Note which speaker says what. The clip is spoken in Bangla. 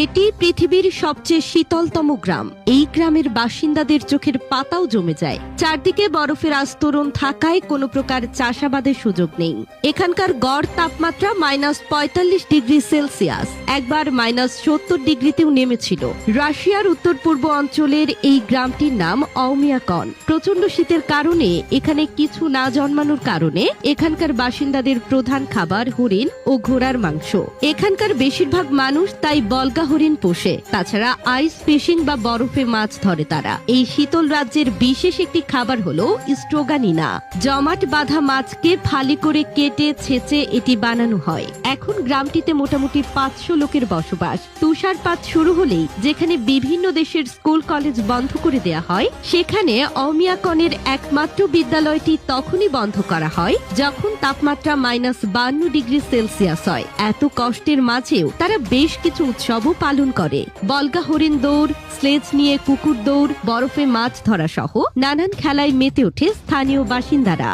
Speaker 1: এটি পৃথিবীর সবচেয়ে শীতলতম গ্রাম। এই গ্রামের বাসিন্দাদের চোখের পাতাও জমে যায়। চারদিকে বরফের আস্তরণ থাকায় কোনো প্রকার চাষাবাদের সুযোগ নেই। এখানকার গড় তাপমাত্রা -৪৫ ডিগ্রি সেলসিয়াস, একবার -৭০ ডিগ্রিতেও নেমেছিল। রাশিয়ার উত্তর পূর্ব অঞ্চলের এই গ্রামটির নাম অওমিয়াকন। প্রচন্ড শীতের কারণে এখানে কিছু না জন্মানোর কারণে এখানকার বাসিন্দাদের প্রধান খাবার হরিণ ও ঘোড়ার মাংস। এখানকার বেশিরভাগ মানুষ তাই বলগা হরিণ পোষে। তাছাড়া আইস ফিশিং বা বরফে মাছ ধরে তারা। এই শীতল রাজ্যের বিশেষ একটি খাবার হলো স্ট্রোগানিনা। জমাট বাঁধা মাছকে ফালি করে কেটে ছেঁচে এটি বানানো হয়। এখন গ্রামটিতে মোটামুটি 500 লোকের বসবাস। তুষারপাত শুরু হলেই যেখানে বিভিন্ন দেশের স্কুল কলেজ বন্ধ করে দেয়া হয়, সেখানে অওমিয়াকনের একমাত্র বিদ্যালয়টি তখনই বন্ধ করা হয় যখন তাপমাত্রা -52 ডিগ্রি সেলসিয়াস হয়। এত কষ্টের মাঝেও তারা বেশ কিছু উৎসবও পালন করে। বলগা হরিণ দৌড়, স্লেজ নিয়ে কুকুর দৌড়, বরফে মাছ ধরা সহ নানান খেলায় মেতে ওঠে স্থানীয় বাসিন্দারা।